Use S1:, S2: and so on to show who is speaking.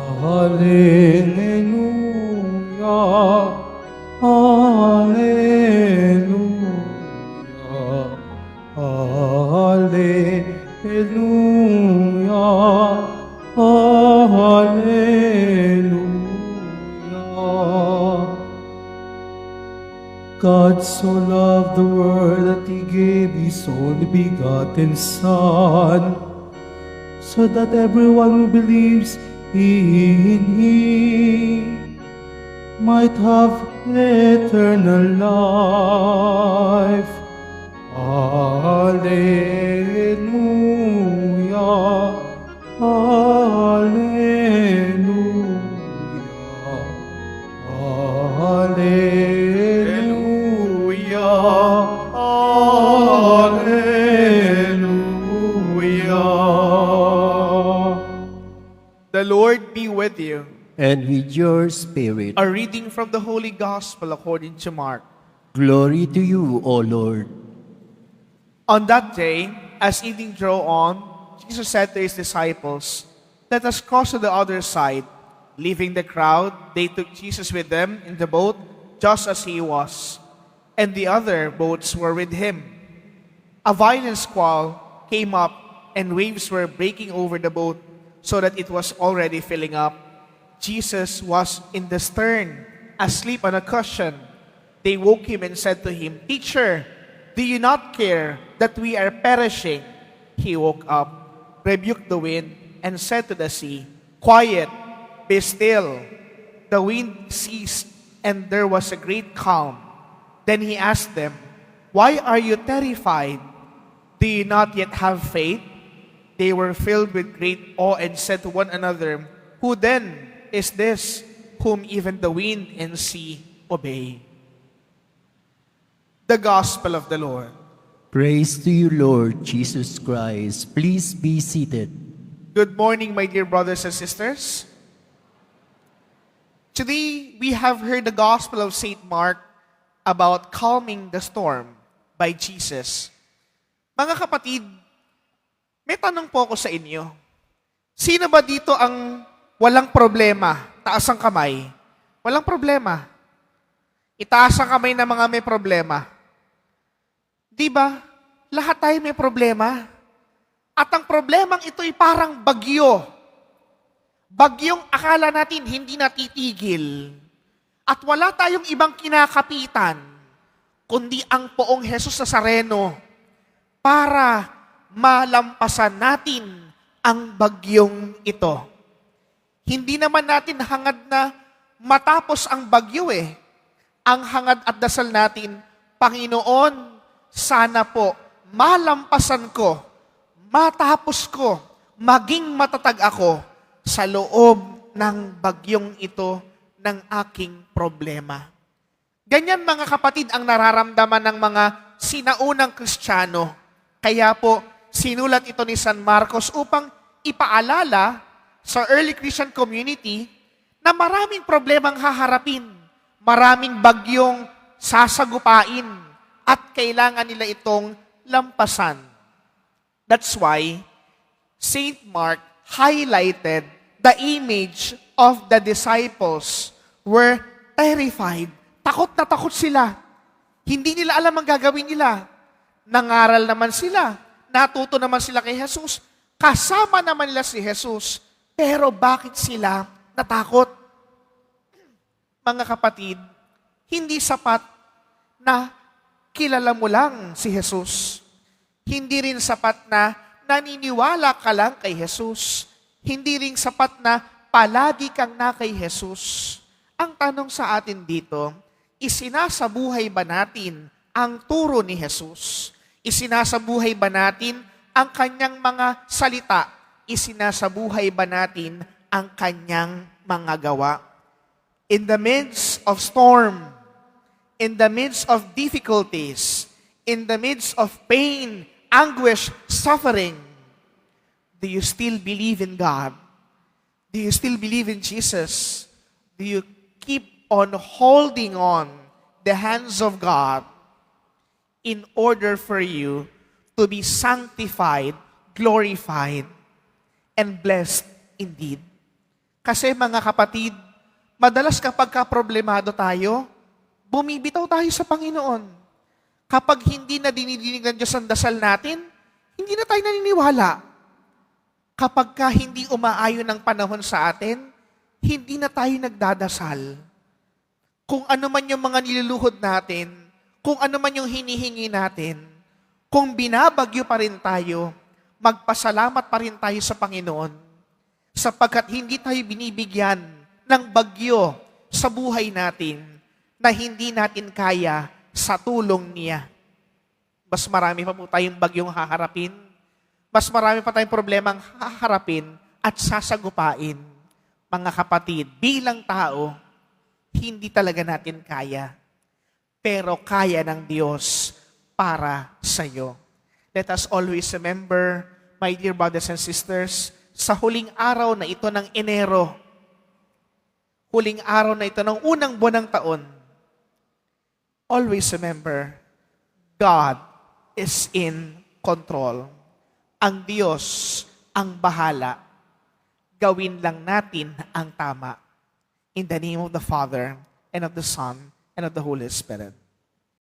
S1: Hallelujah, Hallelujah, Hallelujah, Hallelujah. God so loved the world that He gave His only begotten Son, so that everyone who believes in Him might have eternal life. Hallelujah, Hallelujah, Hallelujah, Hallelujah.
S2: The Lord be with you.
S3: And with your spirit.
S2: A reading from the Holy Gospel according to Mark.
S3: Glory to you, O Lord.
S2: On that day, as evening drew on, Jesus said to his disciples, "Let us cross to the other side." Leaving the crowd, they took Jesus with them in the boat, just as he was, and the other boats were with him. A violent squall came up, and waves were breaking over the boat, so that it was already filling up. Jesus was in the stern, asleep on a cushion. They woke him and said to him, "Teacher, do you not care that we are perishing?" He woke up, rebuked the wind, and said to the sea, "Quiet, be still." The wind ceased, and there was a great calm. Then he asked them, "Why are you terrified? Do you not yet have faith?" They were filled with great awe and said to one another, "Who then is this whom even the wind and sea obey?" The Gospel of the Lord.
S3: Praise to you, Lord Jesus Christ. Please be seated.
S2: Good morning, my dear brothers and sisters. Today, we have heard the Gospel of St. Mark about calming the storm by Jesus. Mga kapatid, may tanong po ako sa inyo. Sino ba dito ang walang problema? Taas ang kamay. Walang problema. Itaas ang kamay ng mga may problema. Di ba? Lahat tayo may problema. At ang problemang ito ay parang bagyo. Bagyong akala natin hindi natitigil. At wala tayong ibang kinakapitan, kundi ang poong Jesus Nazareno para malampasan natin ang bagyong ito. Hindi naman natin hangad na matapos ang bagyo eh. Ang hangad at dasal natin, Panginoon, sana po malampasan ko, matapos ko, maging matatag ako sa loob ng bagyong ito ng aking problema. Ganyan mga kapatid ang nararamdaman ng mga sinaunang Kristiyano. Kaya po, sinulat ito ni San Marcos upang ipaalala sa early Christian community na maraming problemang haharapin, maraming bagyong sasagupain, at kailangan nila itong lampasan. That's why St. Mark highlighted the image of the disciples were terrified. Takot na takot sila. Hindi nila alam ang gagawin nila. Nangaral naman sila. Natuto naman sila kay Jesus. Kasama naman nila si Jesus. Pero bakit sila natakot? Mga kapatid, hindi sapat na kilala mo lang si Jesus. Hindi rin sapat na naniniwala ka lang kay Jesus. Hindi rin sapat na palagi kang na kay Jesus. Ang tanong sa atin dito, isinasabuhay ba natin ang turo ni Jesus? Isinasabuhay ba natin ang kanyang mga salita? Isinasabuhay ba natin ang kanyang mga gawa? In the midst of storm, in the midst of difficulties, in the midst of pain, anguish, suffering, do you still believe in God? Do you still believe in Jesus? Do you keep on holding on the hands of God in order for you to be sanctified, glorified, and blessed indeed? Kasi mga kapatid, madalas kapag problemado tayo, bumibitaw tayo sa Panginoon. Kapag hindi na dinidinig ng Diyos ang dasal natin, hindi na tayo naniniwala. Kapag hindi umaayon ang panahon sa atin, hindi na tayo nagdadasal. Kung ano man yung mga niluluhod natin, kung ano man yung hinihingi natin, kung binabagyo pa rin tayo, magpasalamat pa rin tayo sa Panginoon sapagkat hindi tayo binibigyan ng bagyo sa buhay natin na hindi natin kaya sa tulong niya. Mas marami pa po tayong bagyong haharapin, mas marami pa tayong problemang haharapin at sasagupain. Mga kapatid, bilang tao, hindi talaga natin kaya. Pero kaya ng Diyos para sa iyo. Let us always remember, my dear brothers and sisters, sa huling araw na ito ng Enero, huling araw na ito ng unang buwan ng taon, always remember, God is in control. Ang Diyos ang bahala. Gawin lang natin ang tama. In the name of the Father, and of the Son, and of the Holy Spirit.